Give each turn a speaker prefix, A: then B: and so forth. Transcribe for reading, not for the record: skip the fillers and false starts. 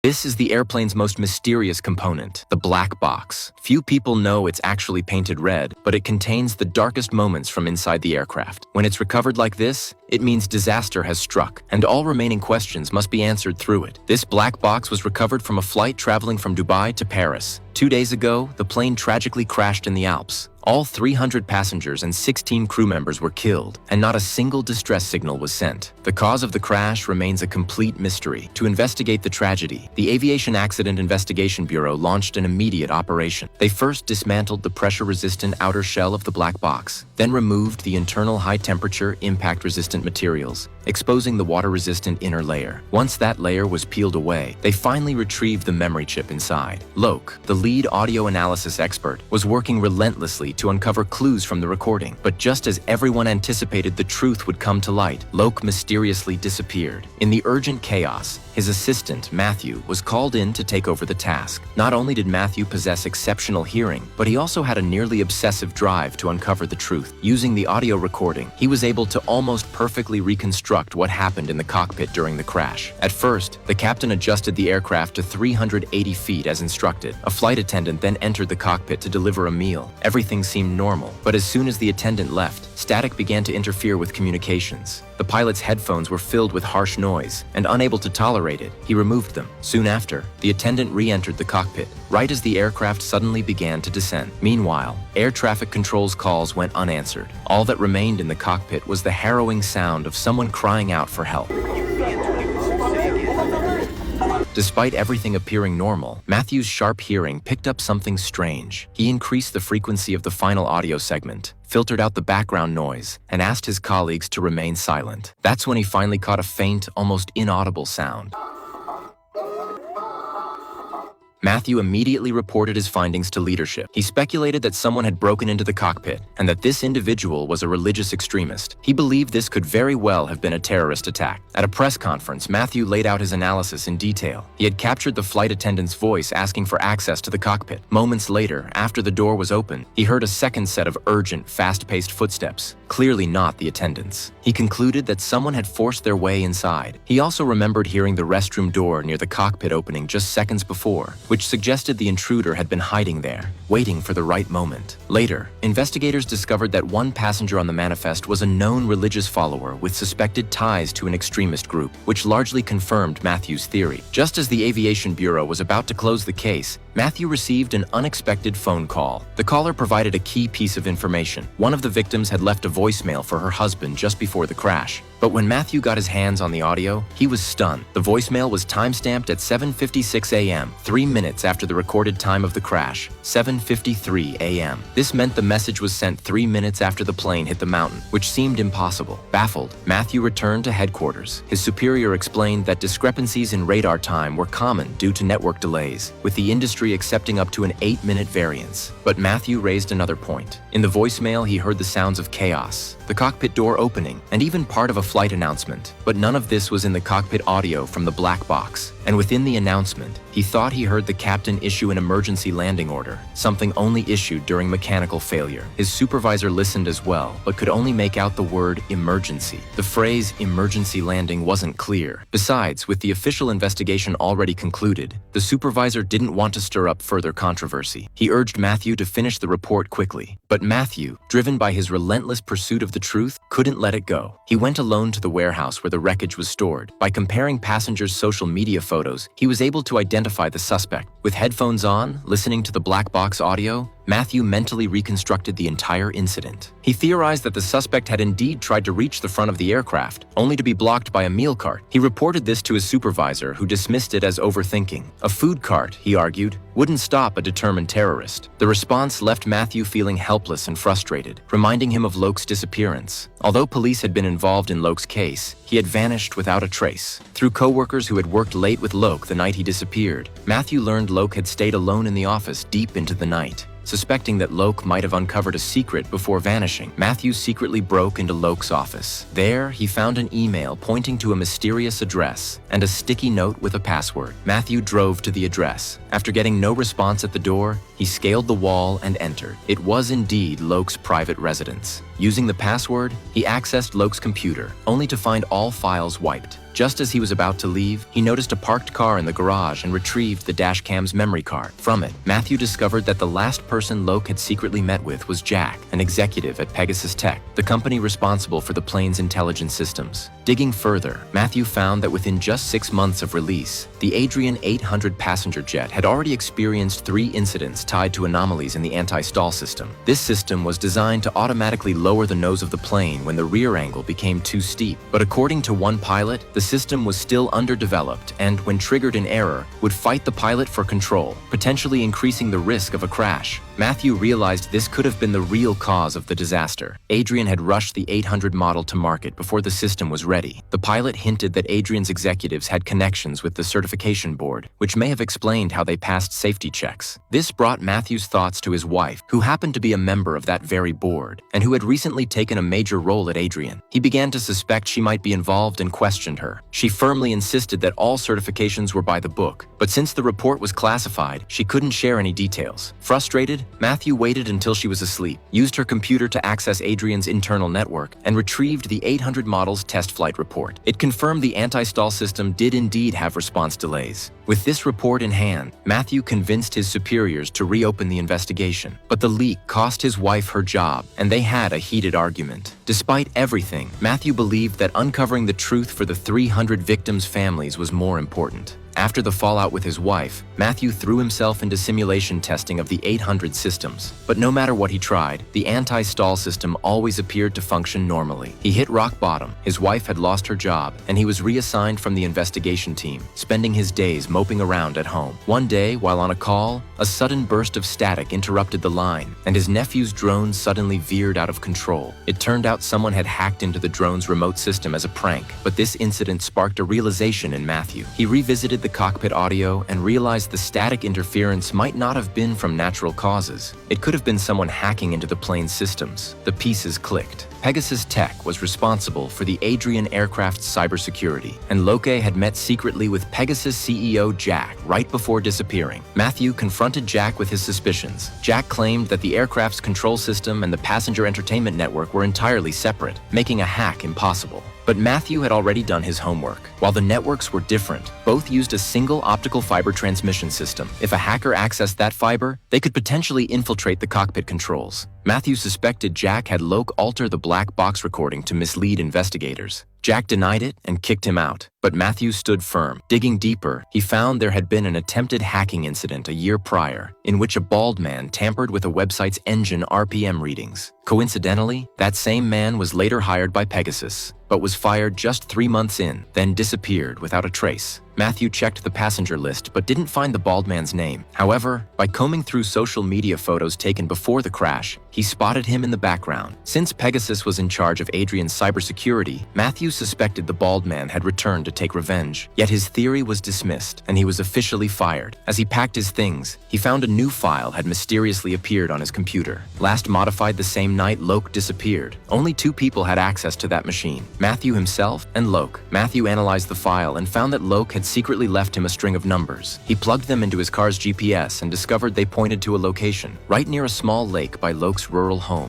A: This is the airplane's most mysterious component, the black box. Few people know it's actually painted red, but it contains the darkest moments from inside the aircraft. When it's recovered like this, it means disaster has struck, and all remaining questions must be answered through it. This black box was recovered from a flight traveling from Dubai to Paris. 2 days ago, the plane tragically crashed in the Alps. All 300 passengers and 16 crew members were killed, and not a single distress signal was sent. The cause of the crash remains a complete mystery. To investigate the tragedy, the Aviation Accident Investigation Bureau launched an immediate operation. They first dismantled the pressure-resistant outer shell of the black box, then removed the internal high-temperature, impact-resistant materials, exposing the water-resistant inner layer. Once that layer was peeled away, they finally retrieved the memory chip inside. Loke, the lead audio analysis expert, was working relentlessly to uncover clues from the recording. But just as everyone anticipated the truth would come to light, Loke mysteriously disappeared. In the urgent chaos, his assistant, Matthew, was called in to take over the task. Not only did Matthew possess exceptional hearing, but he also had a nearly obsessive drive to uncover the truth. Using the audio recording, he was able to almost perfectly reconstruct what happened in the cockpit during the crash. At first, the captain adjusted the aircraft to 380 feet as instructed. A flight attendant then entered the cockpit to deliver a meal. Everything seemed normal, but as soon as the attendant left, static began to interfere with communications. The pilot's headphones were filled with harsh noise, and unable to tolerate it, he removed them. Soon after, the attendant re-entered the cockpit, right as the aircraft suddenly began to descend. Meanwhile, air traffic control's calls went unanswered. All that remained in the cockpit was the harrowing sound of someone crying out for help. Despite everything appearing normal, Matthew's sharp hearing picked up something strange. He increased the frequency of the final audio segment, filtered out the background noise, and asked his colleagues to remain silent. That's when he finally caught a faint, almost inaudible sound. Matthew immediately reported his findings to leadership. He speculated that someone had broken into the cockpit and that this individual was a religious extremist. He believed this could very well have been a terrorist attack. At a press conference, Matthew laid out his analysis in detail. He had captured the flight attendant's voice asking for access to the cockpit. Moments later, after the door was open, he heard a second set of urgent, fast-paced footsteps, clearly not the attendant's. He concluded that someone had forced their way inside. He also remembered hearing the restroom door near the cockpit opening just seconds before, which suggested the intruder had been hiding there, waiting for the right moment. Later, investigators discovered that one passenger on the manifest was a known religious follower with suspected ties to an extremist group, which largely confirmed Matthew's theory. Just as the Aviation Bureau was about to close the case, Matthew received an unexpected phone call. The caller provided a key piece of information. One of the victims had left a voicemail for her husband just before the crash. But when Matthew got his hands on the audio, he was stunned. The voicemail was timestamped at 7:56 a.m., 3 minutes after the recorded time of the crash, 7:53 a.m. This meant the message was sent 3 minutes after the plane hit the mountain, which seemed impossible. Baffled, Matthew returned to headquarters. His superior explained that discrepancies in radar time were common due to network delays, with the industry accepting up to an 8-minute variance. But Matthew raised another point. In the voicemail, he heard the sounds of chaos, the cockpit door opening, and even part of a flight announcement. But none of this was in the cockpit audio from the black box. And within the announcement, he thought he heard the captain issue an emergency landing order, something only issued during mechanical failure. His supervisor listened as well, but could only make out the word emergency. The phrase emergency landing wasn't clear. Besides, with the official investigation already concluded, the supervisor didn't want to stir up further controversy. He urged Matthew to finish the report quickly. But Matthew, driven by his relentless pursuit of the truth, couldn't let it go. He went alone to the warehouse where the wreckage was stored. By comparing passengers' social media photos, he was able to identify the suspect. With headphones on, listening to the black box audio, Matthew mentally reconstructed the entire incident. He theorized that the suspect had indeed tried to reach the front of the aircraft, only to be blocked by a meal cart. He reported this to his supervisor, who dismissed it as overthinking. A food cart, he argued, wouldn't stop a determined terrorist. The response left Matthew feeling helpless and frustrated, reminding him of Loke's disappearance. Although police had been involved in Loke's case, he had vanished without a trace. Through coworkers who had worked late with Loke the night he disappeared, Matthew learned Loke had stayed alone in the office deep into the night. Suspecting that Loke might have uncovered a secret before vanishing, Matthew secretly broke into Loke's office. There, he found an email pointing to a mysterious address and a sticky note with a password. Matthew drove to the address. After getting no response at the door, he scaled the wall and entered. It was indeed Loke's private residence. Using the password, he accessed Loke's computer, only to find all files wiped. Just as he was about to leave, he noticed a parked car in the garage and retrieved the dashcam's memory card. From it, Matthew discovered that the last person Loke had secretly met with was Jack, an executive at Pegasus Tech, the company responsible for the plane's intelligence systems. Digging further, Matthew found that within just 6 months of release, the Adrian 800 passenger jet had already experienced 3 incidents tied to anomalies in the anti-stall system. This system was designed to automatically lower the nose of the plane when the rear angle became too steep. But according to one pilot, the system was still underdeveloped and, when triggered in error, would fight the pilot for control, potentially increasing the risk of a crash. Matthew realized this could have been the real cause of the disaster. Adrian had rushed the 800 model to market before the system was ready. The pilot hinted that Adrian's executives had connections with the certification board, which may have explained how they passed safety checks. This brought Matthew's thoughts to his wife, who happened to be a member of that very board, and who had recently taken a major role at Adrian. He began to suspect she might be involved and questioned her. She firmly insisted that all certifications were by the book, but since the report was classified, she couldn't share any details. Frustrated, Matthew waited until she was asleep, used her computer to access Adrian's internal network, and retrieved the 800 model's test flight report. It confirmed the anti-stall system did indeed have response delays. With this report in hand, Matthew convinced his superiors to reopen the investigation. But the leak cost his wife her job, and they had a heated argument. Despite everything, Matthew believed that uncovering the truth for the 300 victims' families was more important. After the fallout with his wife, Matthew threw himself into simulation testing of the 800 systems. But no matter what he tried, the anti-stall system always appeared to function normally. He hit rock bottom, his wife had lost her job, and he was reassigned from the investigation team, spending his days moping around at home. One day, while on a call, a sudden burst of static interrupted the line, and his nephew's drone suddenly veered out of control. It turned out someone had hacked into the drone's remote system as a prank, but this incident sparked a realization in Matthew. He revisited the cockpit audio and realized the static interference might not have been from natural causes. It could have been someone hacking into the plane's systems. The pieces clicked. Pegasus Tech was responsible for the Adrian aircraft's cybersecurity, and Loke had met secretly with Pegasus CEO Jack right before disappearing. Matthew confronted Jack with his suspicions. Jack claimed that the aircraft's control system and the passenger entertainment network were entirely separate, making a hack impossible. But Matthew had already done his homework. While the networks were different, both used a single optical fiber transmission system. If a hacker accessed that fiber, they could potentially infiltrate the cockpit controls. Matthew suspected Jack had Loke alter the black box recording to mislead investigators. Jack denied it and kicked him out, but Matthew stood firm. Digging deeper, he found there had been an attempted hacking incident a year prior, in which a bald man tampered with a website's engine RPM readings. Coincidentally, that same man was later hired by Pegasus, but was fired just 3 months in, then disappeared without a trace. Matthew checked the passenger list but didn't find the bald man's name. However, by combing through social media photos taken before the crash, he spotted him in the background. Since Pegasus was in charge of Adrian's cybersecurity, Matthew suspected the bald man had returned to take revenge. Yet his theory was dismissed, and he was officially fired. As he packed his things, he found a new file had mysteriously appeared on his computer. Last modified the same night Loke disappeared. Only 2 people had access to that machine, Matthew himself and Loke. Matthew analyzed the file and found that Loke had secretly left him a string of numbers. He plugged them into his car's GPS and discovered they pointed to a location right near a small lake by Loke's rural home.